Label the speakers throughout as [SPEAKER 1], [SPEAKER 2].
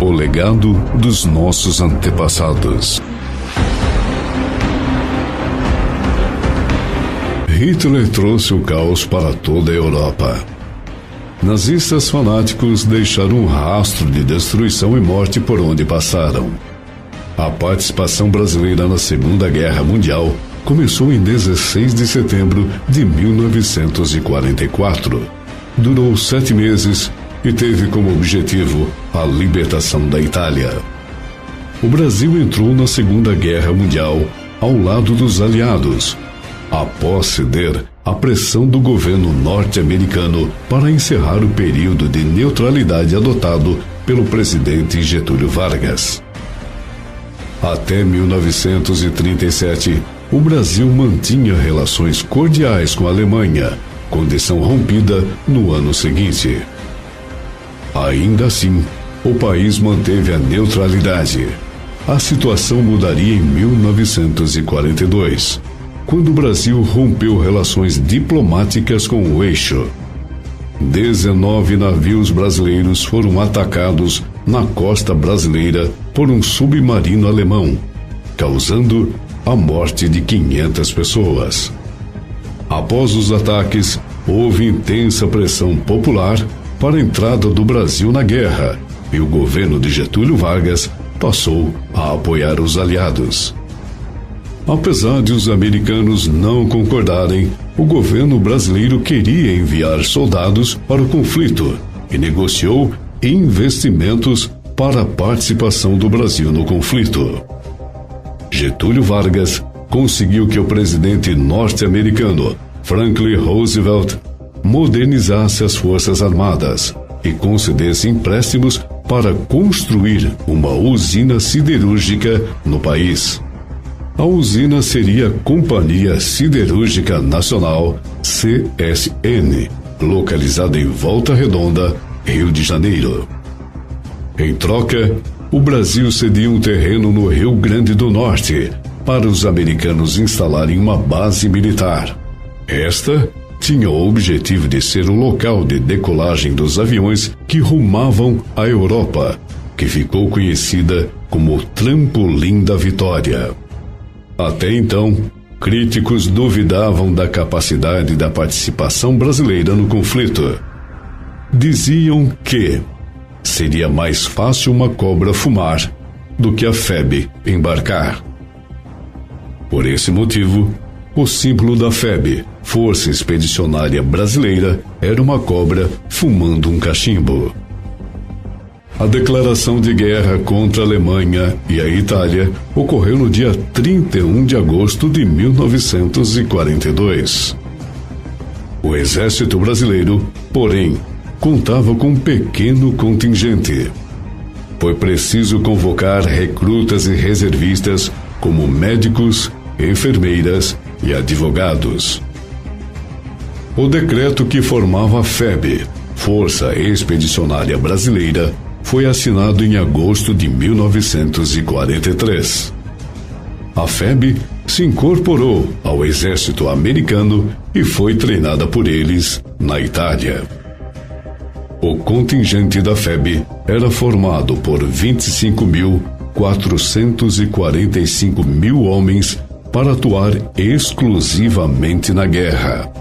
[SPEAKER 1] o legado dos nossos antepassados. Hitler trouxe o caos para toda a Europa. Nazistas fanáticos deixaram um rastro de destruição e morte por onde passaram. A participação brasileira na Segunda Guerra Mundial começou em 16 de setembro de 1944. Durou 7 meses e teve como objetivo a libertação da Itália. O Brasil entrou na Segunda Guerra Mundial ao lado dos aliados, após ceder à pressão do governo norte-americano para encerrar o período de neutralidade adotado pelo presidente Getúlio Vargas. Até 1937, o Brasil mantinha relações cordiais com a Alemanha, condição rompida no ano seguinte. Ainda assim, o país manteve a neutralidade. A situação mudaria em 1942, quando o Brasil rompeu relações diplomáticas com o eixo. 19 navios brasileiros foram atacados na costa brasileira por um submarino alemão, causando a morte de 500 pessoas. Após os ataques, houve intensa pressão popular para a entrada do Brasil na guerra, e o governo de Getúlio Vargas passou a apoiar os aliados. Apesar de os americanos não concordarem, o governo brasileiro queria enviar soldados para o conflito e negociou investimentos para a participação do Brasil no conflito. Getúlio Vargas conseguiu que o presidente norte-americano Franklin Roosevelt modernizasse as Forças Armadas e concedesse empréstimos para construir uma usina siderúrgica no país. A usina seria a Companhia Siderúrgica Nacional, CSN, localizada em Volta Redonda, Rio de Janeiro. Em troca, o Brasil cedia um terreno no Rio Grande do Norte para os americanos instalarem uma base militar. Esta tinha o objetivo de ser o local de decolagem dos aviões que rumavam à Europa, que ficou conhecida como o Trampolim da Vitória. Até então, críticos duvidavam da capacidade da participação brasileira no conflito. Diziam que seria mais fácil uma cobra fumar do que a FEB embarcar. Por esse motivo, o símbolo da FEB, Força Expedicionária Brasileira, era uma cobra fumando um cachimbo. A declaração de guerra contra a Alemanha e a Itália ocorreu no dia 31 de agosto de 1942. O exército brasileiro, porém, contava com um pequeno contingente. Foi preciso convocar recrutas e reservistas como médicos, enfermeiras e advogados. O decreto que formava a FEB, Força Expedicionária Brasileira, foi assinado em agosto de 1943. A FEB se incorporou ao exército americano e foi treinada por eles na Itália. O contingente da FEB era formado por 25.445 homens para atuar exclusivamente na guerra.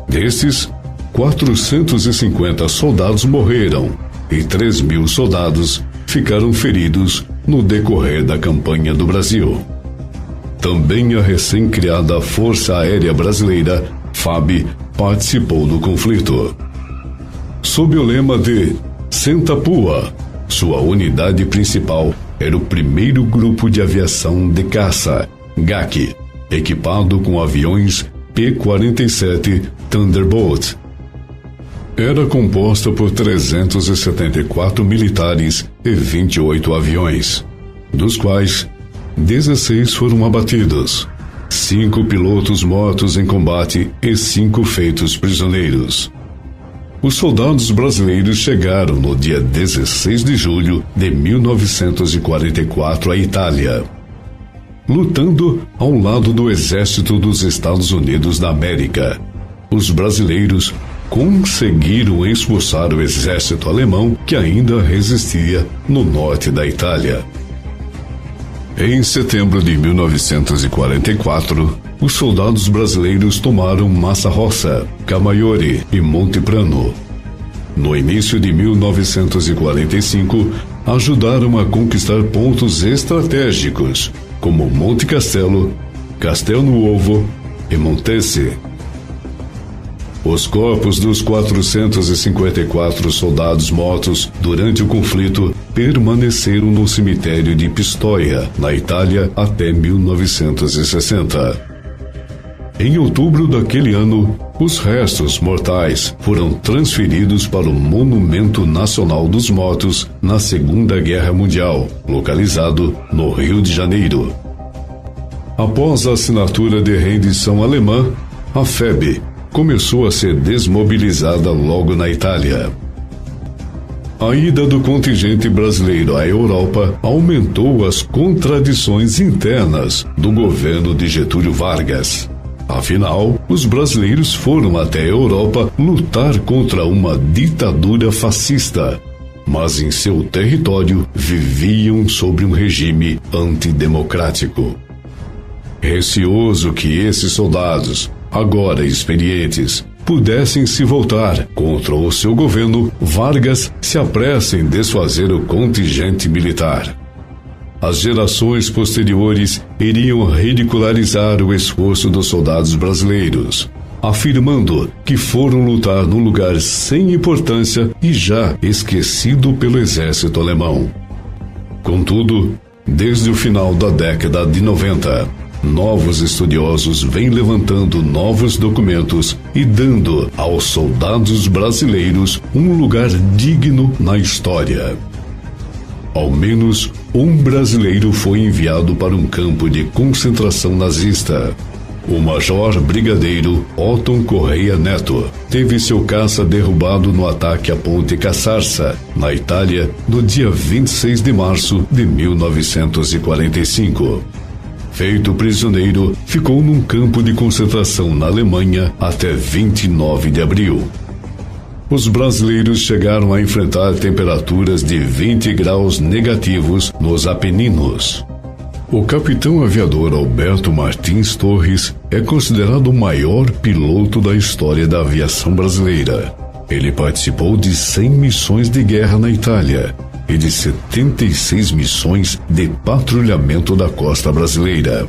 [SPEAKER 1] Destes, 450 soldados morreram e 3.000 soldados ficaram feridos no decorrer da campanha do Brasil. Também a recém-criada Força Aérea Brasileira, FAB, participou do conflito. Sob o lema de Sentapua, sua unidade principal era o primeiro grupo de aviação de caça, GAC, equipado com aviões P-47 Thunderbolt. Era composta por 374 militares e 28 aviões, dos quais 16 foram abatidos, 5 pilotos mortos em combate e 5 feitos prisioneiros. Os soldados brasileiros chegaram no dia 16 de julho de 1944 à Itália, lutando ao lado do Exército dos Estados Unidos da América. Os brasileiros conseguiram expulsar o exército alemão que ainda resistia no norte da Itália. Em setembro de 1944, os soldados brasileiros tomaram Massa Rossa, Camaiore e Monte Prano. No início de 1945, ajudaram a conquistar pontos estratégicos, como Monte Castelo, Castel Nuovo e Montese. Os corpos dos 454 soldados mortos durante o conflito permaneceram no cemitério de Pistoia, na Itália, até 1960. Em outubro daquele ano, os restos mortais foram transferidos para o Monumento Nacional dos Mortos na Segunda Guerra Mundial, localizado no Rio de Janeiro. Após a assinatura de rendição alemã, a FEB começou a ser desmobilizada logo na Itália. A ida do contingente brasileiro à Europa aumentou as contradições internas do governo de Getúlio Vargas. Afinal, os brasileiros foram até a Europa lutar contra uma ditadura fascista, mas em seu território viviam sob um regime antidemocrático. Receoso que esses soldados, agora experientes, pudessem se voltar contra o seu governo, Vargas se apressa em desfazer o contingente militar. As gerações posteriores iriam ridicularizar o esforço dos soldados brasileiros, afirmando que foram lutar num lugar sem importância e já esquecido pelo exército alemão. Contudo, desde o final da década de 90, novos estudiosos vêm levantando novos documentos e dando aos soldados brasileiros um lugar digno na história. Ao menos um brasileiro foi enviado para um campo de concentração nazista. O major brigadeiro Otton Correia Neto teve seu caça derrubado no ataque à Ponte Cassarsa, na Itália, no dia 26 de março de 1945. Feito prisioneiro, ficou num campo de concentração na Alemanha até 29 de abril. Os brasileiros chegaram a enfrentar temperaturas de 20 graus negativos nos Apeninos. O capitão aviador Alberto Martins Torres é considerado o maior piloto da história da aviação brasileira. Ele participou de 100 missões de guerra na Itália e de 76 missões de patrulhamento da costa brasileira.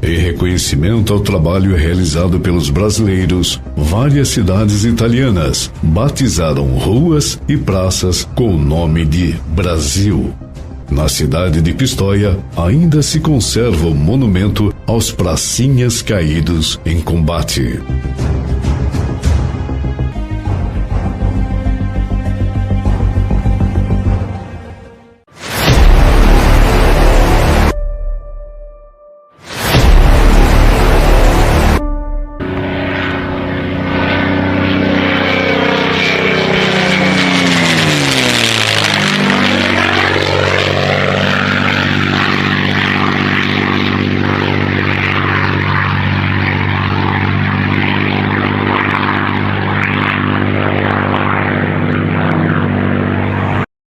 [SPEAKER 1] Em reconhecimento ao trabalho realizado pelos brasileiros, várias cidades italianas batizaram ruas e praças com o nome de Brasil. Na cidade de Pistoia, ainda se conserva o monumento aos pracinhas caídos em combate.